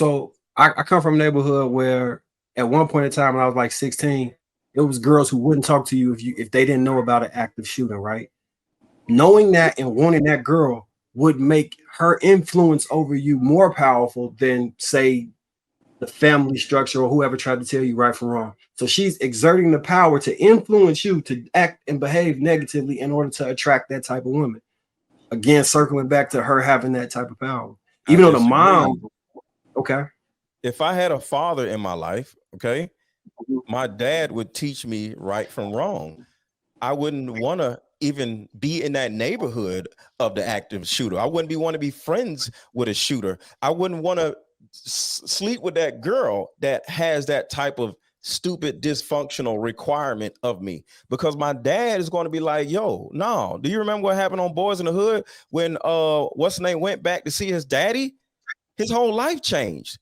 So I come from a neighborhood where at one point in time when I was like 16, it was girls who wouldn't talk to you if they didn't know about an active shooting, right? Knowing that and wanting that girl would make her influence over you more powerful than, say, the family structure or whoever tried to tell you right from wrong. So she's exerting the power to influence you to act and behave negatively in order to attract that type of woman. Again, circling back to her having that type of power. I Even though the disagree. mom, okay. If I had a father in my life, okay, my dad would teach me right from wrong. I wouldn't want to even be in that neighborhood of the active shooter. I wouldn't want to be friends with a shooter. I wouldn't want to sleep with that girl that has that type of stupid dysfunctional requirement of me, because my dad is going to be like, yo, no, do you remember what happened on Boys in the Hood when what's the name went back to see his daddy? His whole life changed.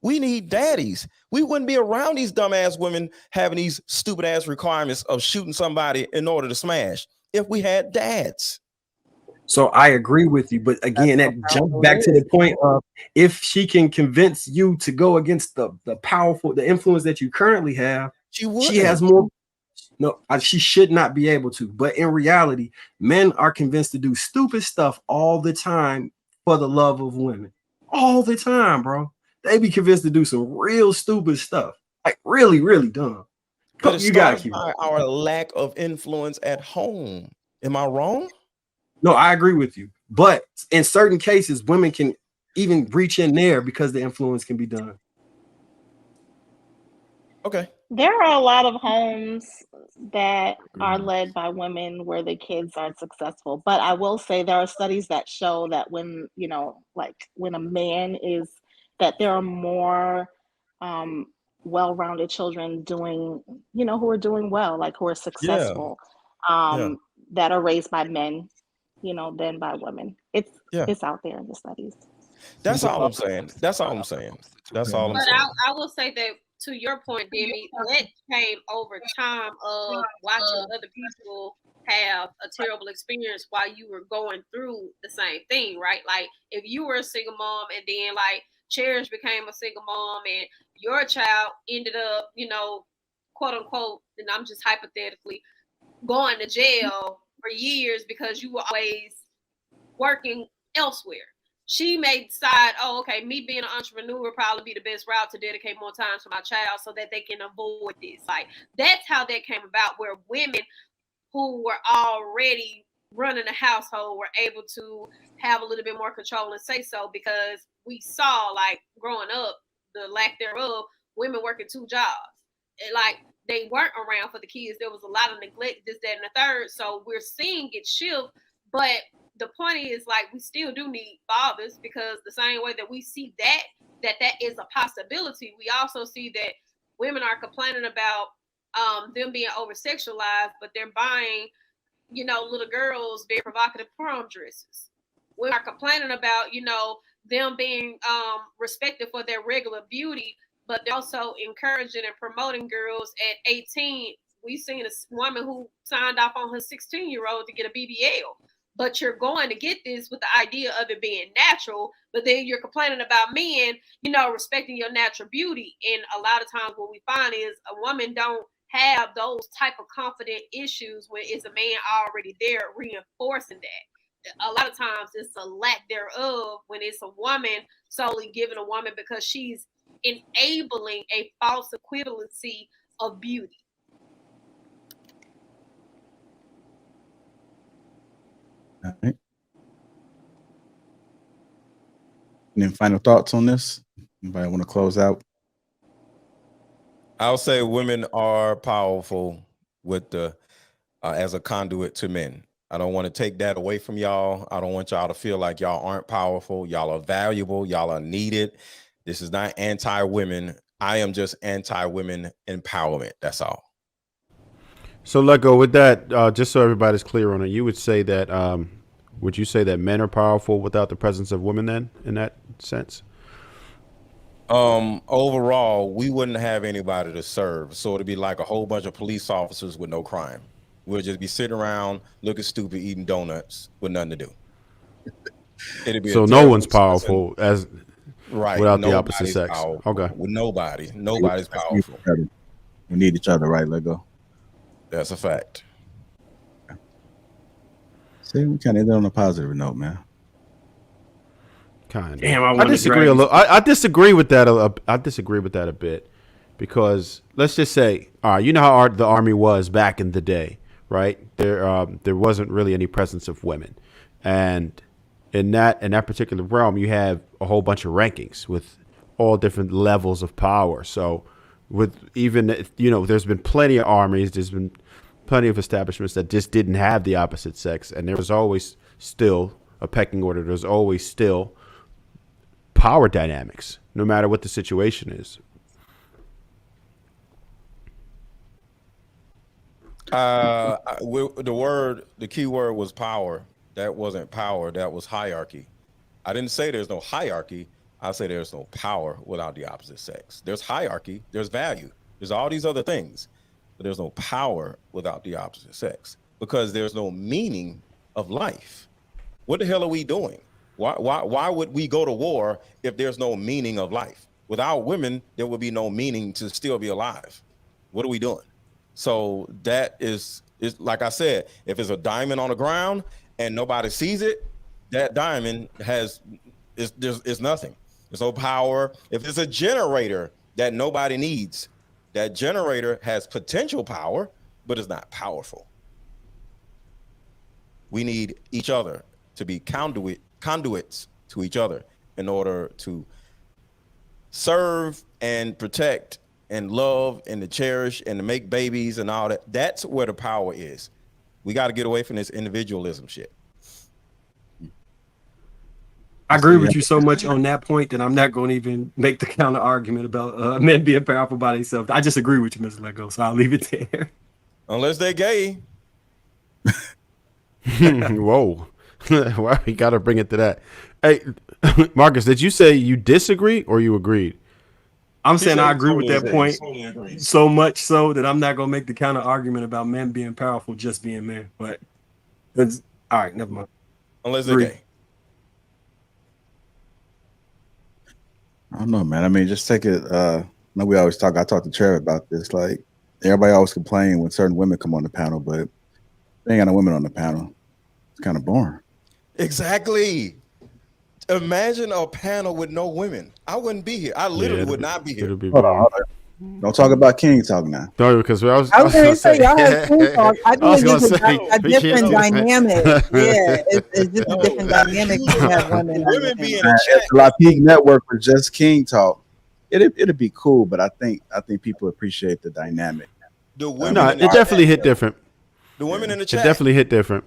We need daddies. We wouldn't be around these dumbass women having these stupid ass requirements of shooting somebody in order to smash if we had dads. So I agree with you, but again, that jumps back to the point of if she can convince you to go against the influence that you currently have, she has more. No, she should not be able to. But in reality, men are convinced to do stupid stuff all the time for the love of women. All the time, bro. They be convinced to do some real stupid stuff, like really, really dumb. But it You gotta starts keep. by our lack of influence at home. Am I wrong? No, I agree with you. But in certain cases, women can even reach in there because the influence can be done. Okay. There are a lot of homes that are led by women where the kids aren't successful. But I will say there are studies that show that when, like when a man is, that there are more well-rounded children doing, who are doing well, like who are successful, that are raised by men, than by women. It's out there in the studies. That's all I'm saying. That's all I'm saying. That's all I'm saying. I will say that to your point, Demi, that came over time of watching other people have a terrible experience while you were going through the same thing, right? Like if you were a single mom and then like Cherish became a single mom and your child ended up, quote unquote, and I'm just hypothetically going to jail for years because you were always working elsewhere. She may decide, oh, okay, me being an entrepreneur would probably be the best route to dedicate more time to my child so that they can avoid this. Like, that's how that came about, where women who were already running a household were able to have a little bit more control and say so, because we saw, like, growing up, the lack thereof, women working 2 jobs. And, like, they weren't around for the kids. There was a lot of neglect, this, that, and the third. So we're seeing it shift, but the point is, like, we still do need fathers, because the same way that we see that is a possibility, we also see that women are complaining about them being over sexualized, but they're buying, little girls very provocative prom dresses. We are complaining about, them being respected for their regular beauty, but they're also encouraging and promoting girls at 18. We've seen a woman who signed off on her 16-year-old to get a BBL. But you're going to get this with the idea of it being natural, but then you're complaining about men, respecting your natural beauty. And a lot of times what we find is a woman don't have those type of confident issues when it's a man already there reinforcing that. A lot of times it's a lack thereof when it's a woman solely giving a woman because she's enabling a false equivalency of beauty. All right. And then final thoughts on this? Anybody want to close out? I'll say women are powerful with the as a conduit to men. I don't want to take that away from y'all. I don't want y'all to feel like y'all aren't powerful. Y'all are valuable. Y'all are needed. This is not anti-women. I am just anti-women empowerment. That's all. So LetGo, with that, just so everybody's clear on it, you would say that would you say that men are powerful without the presence of women then, in that sense? Overall, we wouldn't have anybody to serve. So it'd be like a whole bunch of police officers with no crime. We'll just be sitting around looking stupid, eating donuts with nothing to do. So no one's powerful as Right. without the opposite Nobody's sex. powerful. Okay. With nobody's powerful. We need each other, right? LetGo. That's a fact. See, we kind of ended on a positive note, man. Kind of. Damn, I disagree a little. I disagree with that. I disagree with that a bit, because let's just say, all right, you know how the Army was back in the day, right? There wasn't really any presence of women, and in that particular realm, you have a whole bunch of rankings with all different levels of power. So, with even there's been plenty of armies, there's been plenty of establishments that just didn't have the opposite sex, and there was always still a pecking order. There's always still power dynamics, no matter what the situation is. The key word was power. That wasn't power. That was hierarchy. I didn't say there's no hierarchy. I say there's no power without the opposite sex. There's hierarchy. There's value. There's all these other things, but there's no power without the opposite sex, because there's no meaning of life. What the hell are we doing? Why would we go to war if there's no meaning of life? Without women, there would be no meaning to still be alive. What are we doing? So that is like I said, if it's a diamond on the ground and nobody sees it, that diamond is nothing. There's no power. If it's a generator that nobody needs, that generator has potential power, but it's not powerful. We need each other to be conduits to each other in order to serve and protect and love and to cherish and to make babies and all that. That's where the power is. We got to get away from this individualism shit. I agree with you so much on that point that I'm not going to even make the counter argument about men being powerful by themselves. I just agree with you, Mr. LetGo, so I'll leave it there. Unless they're gay. Whoa. Why we got to bring it to that? Hey, Marcus, did you say you disagree or you agreed? I'm saying I agree with that point so much so that I'm not going to make the counter argument about men being powerful just being men. But it's all right, never mind. Unless they're gay. I don't know, man. I mean, just take it. I talk to Trevor about this. Like, everybody always complain when certain women come on the panel, but they ain't got no women on the panel. It's kind of boring. Exactly. Imagine a panel with no women. I wouldn't be here. I literally would not be here. Hold on. Don't talk about King Talk now. No, because I was going to say, y'all have King Talk. I think it's a different dynamic. Yeah, it's just a different dynamic to have women. Women be in the chat. If the Lapeef Network was just King Talk, it'd be cool, but I think people appreciate the dynamic. The women it definitely hit different. The women in the chat. It definitely hit different.